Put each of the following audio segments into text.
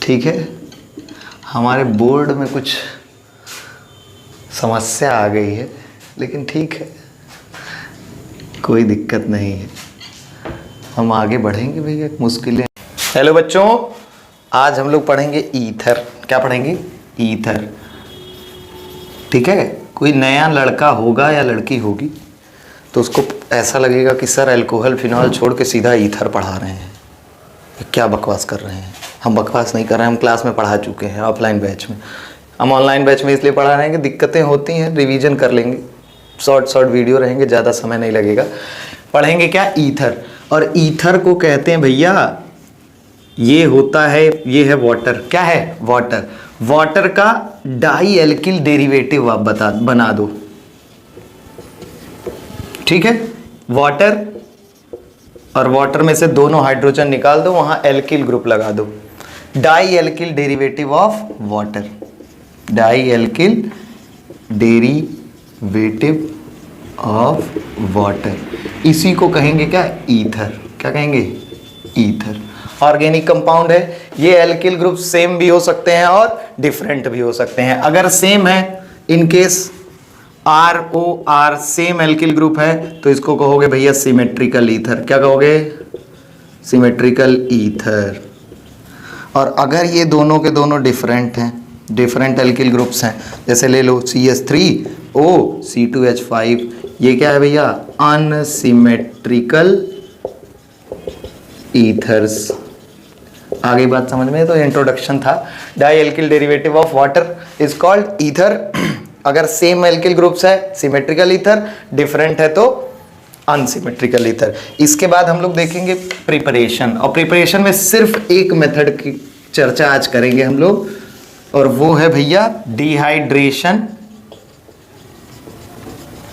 ठीक है, हमारे बोर्ड में कुछ समस्या आ गई है, लेकिन ठीक है, कोई दिक्कत नहीं है, हम आगे बढ़ेंगे भैया। मुश्किलें। हेलो बच्चों, आज हम लोग पढ़ेंगे ईथर। क्या पढ़ेंगे? ईथर। ठीक है, कोई नया लड़का होगा या लड़की होगी तो उसको ऐसा लगेगा कि सर अल्कोहल फिनॉल छोड़ के सीधा ईथर पढ़ा रहे हैं, क्या बकवास कर रहे हैं। हम बकवास नहीं कर रहे हैं, हम क्लास में पढ़ा चुके हैं ऑफलाइन बैच में। हम ऑनलाइन बैच में इसलिए पढ़ा रहे हैं कि दिक्कतें होती हैं, रिवीजन कर लेंगे, शॉर्ट वीडियो रहेंगे, ज़्यादा समय नहीं लगेगा। पढ़ेंगे क्या? ईथर। और ईथर को कहते हैं भैया, ये होता है, ये है वाटर। क्या है? वाटर। वाटर का डाई एल्किल डेरिवेटिव आप बना दो। ठीक है, वाटर और वाटर में से दोनों हाइड्रोजन निकाल दो, वहां एल्किल ग्रुप लगा दो। Di alkyl derivative of water. Di alkyl derivative of water, इसी को कहेंगे क्या? ईथर। क्या कहेंगे? ईथर। ऑर्गेनिक कंपाउंड है ये। एल्किल ग्रुप सेम भी हो सकते हैं और डिफरेंट भी हो सकते हैं। अगर सेम है, in case ROR same alkyl group है, तो इसको कहोगे भैया सिमेट्रिकल ईथर। क्या कहोगे? Symmetrical ether. और अगर ये दोनों के दोनों डिफरेंट हैं, डिफरेंट एल्किल ग्रुप्स हैं, जैसे ले लो CH3O C2H5, ये क्या है भैया? Unsymmetrical ethers. आगे बात समझ में? तो इंट्रोडक्शन था। Di alkyl derivative of water is called ether. अगर सेम एल्किल ग्रुप्स है सिमेट्रिकल ईथर, डिफरेंट है तो अनसिमेट्रिकल ईथर। इसके बाद हम लोग देखेंगे प्रिपरेशन, और प्रिपरेशन में सिर्फ एक मेथड की चर्चा आज करेंगे हम लोग, और वो है भैया डिहाइड्रेशन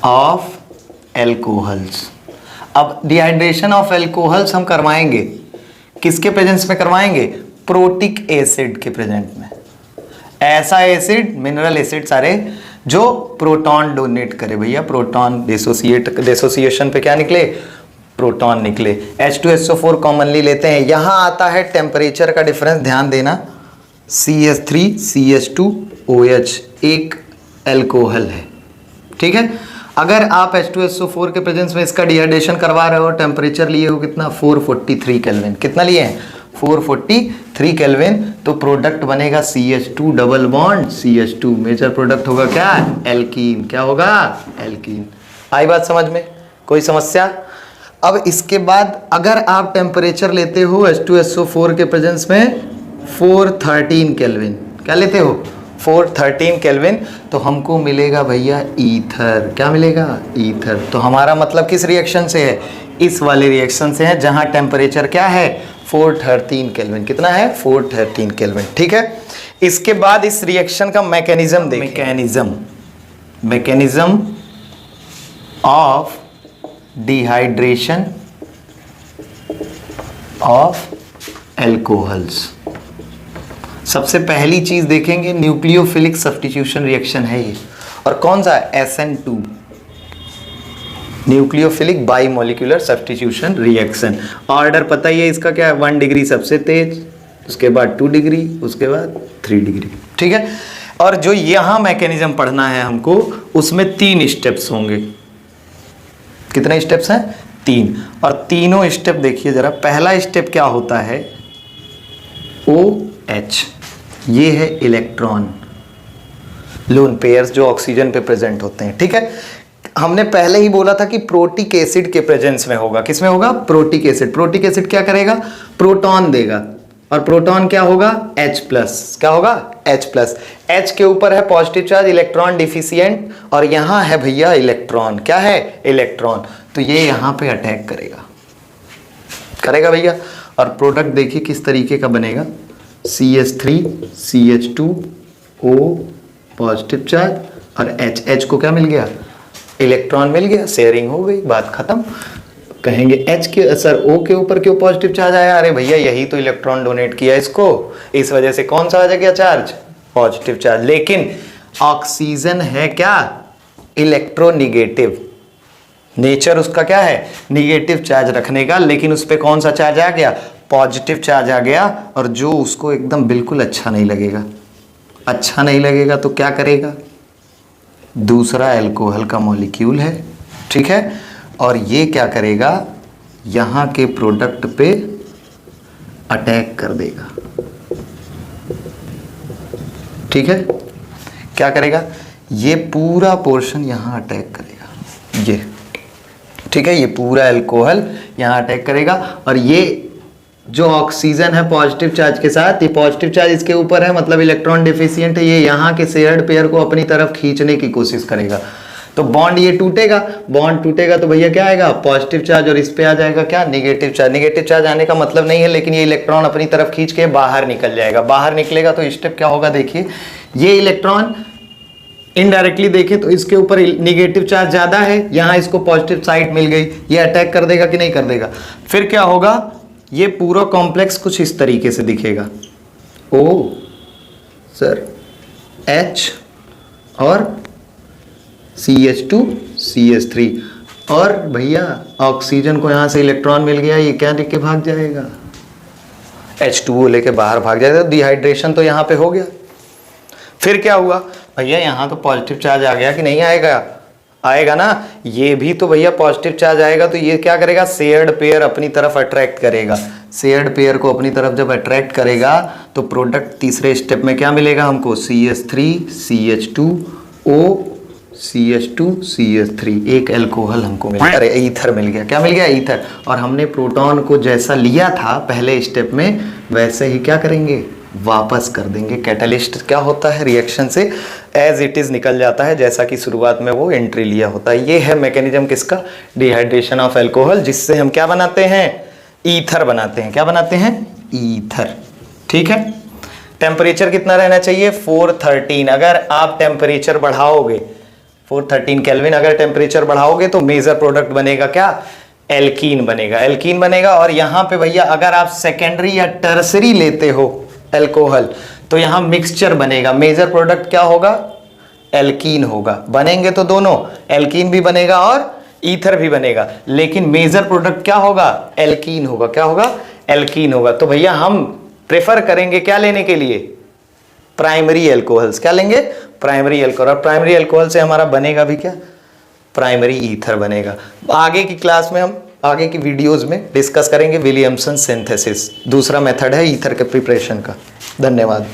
ऑफ एल्कोहल्स। अब डिहाइड्रेशन ऑफ एल्कोहल्स हम करवाएंगे किसके प्रेजेंस में करवाएंगे? प्रोटिक एसिड के प्रेजेंट में। ऐसा एसिड, मिनरल एसिड सारे, जो प्रोटॉन डोनेट करे भैया। प्रोटॉन डिसोसिएशन पे क्या निकले? प्रोटॉन निकले। H2SO4 कॉमनली लेते हैं। यहां आता है टेम्परेचर का डिफरेंस, ध्यान देना। CH3 CH2OH एक एल्कोहल है। ठीक है, अगर आप H2SO4 के प्रेजेंस में इसका डिहाइड्रेशन करवा रहे हो, टेम्परेचर लिए हो कितना? 443 केल्विन। कितना लिए हैं? 443 केल्विन। तो प्रोडक्ट बनेगा CH2 double bond CH2। Major product होगा क्या? एल्कीन। क्या होगा? एल्कीन। आई बात समझ में? कोई समस्या? अब इसके बाद अगर आप टेम्परेचर लेते हो H2SO4 के प्रेजेंस में 413 केल्विन, क्या लेते हो? 413 केल्विन, तो हमको मिलेगा भैया ईथर। क्या मिलेगा? ईथर। तो हमारा मतलब किस रिएक्शन से है? इस वाले रिएक्शन से है, जहां टेम्परेचर क्या है? 413 केल्विन। कितना है? 413 केल्विन। ठीक है, इसके बाद इस रिएक्शन का मैकेनिज्म देखें। Mechanism of dehydration of alcohols. सबसे पहली चीज देखेंगे, न्यूक्लियोफिलिक सब्स्टिट्यूशन रिएक्शन है ये। और कौन सा? SN2, nucleophilic bimolecular substitution reaction. Order पता ही है इसका क्या है? 1 डिग्री सबसे तेज, उसके बाद 2 डिग्री, उसके बाद 3 डिग्री। ठीक है, और जो यहां मैकेनिज्म पढ़ना है हमको, उसमें 3 स्टेप्स होंगे। कितने स्टेप्स हैं? 3। और तीनों स्टेप देखिए जरा। पहला स्टेप क्या होता है? OH, ये है इलेक्ट्रॉन लोन पेयर्स जो ऑक्सीजन पे प्रेजेंट होते हैं। ठीक है, हमने पहले ही बोला था कि प्रोटिक एसिड के प्रेजेंस में होगा। किसमें होगा? Protic acid. प्रोटिक एसिड क्या करेगा? प्रोटॉन देगा, और प्रोटॉन क्या होगा? H+। क्या होगा? H+। H के ऊपर है पॉजिटिव चार्ज, इलेक्ट्रॉन डिफिशिएंट, और यहां है भैया इलेक्ट्रॉन। क्या है? इलेक्ट्रॉन। तो ये यहां पे अटैक करेगा भैया। और प्रोडक्ट देखिए किस तरीके का बनेगा। CH3 CH2O पॉजिटिव चार्ज, और H को क्या मिल गया? इलेक्ट्रॉन मिल गया, शेयरिंग हो गई, बात खत्म। कहेंगे H के सर O के ऊपर क्यों पॉजिटिव चार्ज आया? अरे भैया यही तो इलेक्ट्रॉन डोनेट किया इसको, इस वजह से कौन सा आ गया चार्ज? Positive charge. लेकिन ऑक्सीजन है क्या? इलेक्ट्रोनिगेटिव। नेचर उसका क्या है? निगेटिव चार्ज रखने का, लेकिन उस पर कौन सा चार्ज आ गया? पॉजिटिव चार्ज आ गया और जो उसको एकदम बिल्कुल अच्छा नहीं लगेगा, अच्छा नहीं लगेगा तो क्या करेगा, दूसरा अल्कोहल का मॉलिक्यूल है, ठीक है, और ये क्या करेगा, यहाँ के प्रोडक्ट पे अटैक कर देगा, ठीक है, क्या करेगा, ये पूरा पोर्शन यहाँ अटैक करेगा, ये, ठीक है, ये पूरा अल्कोहल यहाँ अटैक करेगा और ये जो ऑक्सीजन है पॉजिटिव चार्ज के साथ, ये पॉजिटिव चार्ज इसके ऊपर है, मतलब इलेक्ट्रॉन डिफिशिएंट है, ये यहाँ के शेयर्ड पेयर को अपनी तरफ खींचने की कोशिश करेगा, तो बॉन्ड ये टूटेगा, बॉन्ड टूटेगा तो भैया क्या आएगा, पॉजिटिव चार्ज, और इस पे आ जाएगा क्या, नेगेटिव चार्ज। नेगेटिव चार्ज आने का मतलब नहीं है, लेकिन ये इलेक्ट्रॉन अपनी तरफ खींच के बाहर निकल जाएगा, बाहर निकलेगा तो स्टेप क्या होगा, देखिए ये इलेक्ट्रॉन इनडायरेक्टली देखें तो इसके ऊपर नेगेटिव चार्ज ज़्यादा है, यहाँ इसको पॉजिटिव साइड मिल गई, ये अटैक कर देगा कि नहीं कर देगा, फिर क्या होगा, ये पूरा कॉम्प्लेक्स कुछ इस तरीके से दिखेगा, ओ सर H और CH2 CH3, और भैया ऑक्सीजन को यहाँ से इलेक्ट्रॉन मिल गया, ये क्या लिख के भाग जाएगा, H2O लेके बाहर भाग जाएगा, डिहाइड्रेशन तो यहाँ पे हो गया। फिर क्या हुआ भैया, यहाँ तो पॉजिटिव चार्ज आ गया कि नहीं आएगा, आएगा ना, ये भी तो भैया पॉजिटिव चार्ज आएगा तो ये क्या करेगा, शेयर्ड पेयर अपनी तरफ अट्रैक्ट करेगा, शेयर्ड पेयर को अपनी तरफ जब अट्रैक्ट करेगा तो प्रोडक्ट तीसरे स्टेप में क्या मिलेगा हमको, CH3 CH2O CH2 CH3, एक अल्कोहल हमको मिल गया, अरे ईथर मिल गया, क्या मिल गया, ईथर, और हमने प्रोटॉन को जैसा लिया था पहले स्टेप में वैसे ही क्या करेंगे, वापस कर देंगे। कैटलिस्ट क्या होता है, रिएक्शन से एज इट इज निकल जाता है, जैसा कि शुरुआत में वो एंट्री लिया होता है। ये है मैकेनिज्म किसका, डिहाइड्रेशन ऑफ अल्कोहल, जिससे हम क्या बनाते हैं, ईथर बनाते हैं, क्या बनाते हैं, ईथर, ठीक है। टेम्परेचर कितना रहना चाहिए, 413, अगर आप टेम्परेचर बढ़ाओगे 413 केल्विन, अगर टेम्परेचर बढ़ाओगे तो मेजर प्रोडक्ट बनेगा क्या, एल्कीन बनेगा, एल्कीन बनेगा। और यहाँ पे भैया अगर आप सेकेंडरी या टर्सरी लेते हो अल्कोहल तो यहाँ मिक्सचर बनेगा, मेजर प्रोडक्ट क्या होगा, एल्कीन होगा, बनेंगे तो दोनों, एल्कीन भी बनेगा और ईथर भी बनेगा, लेकिन मेजर प्रोडक्ट क्या होगा, एल्कीन होगा, क्या होगा, एल्कीन होगा। तो भैया हम प्रेफर करेंगे क्या लेने के लिए, प्राइमरी अल्कोहल्स, क्या लेंगे, प्राइमरी अल्कोहल, और प्राइमरी अल्कोहल से हमारा बनेगा भी क्या, प्राइमरी ईथर बनेगा। आगे की क्लास में हम आगे की वीडियोस में डिस्कस करेंगे विलियमसन सिंथेसिस, दूसरा मेथड है ईथर के प्रिपरेशन का। धन्यवाद।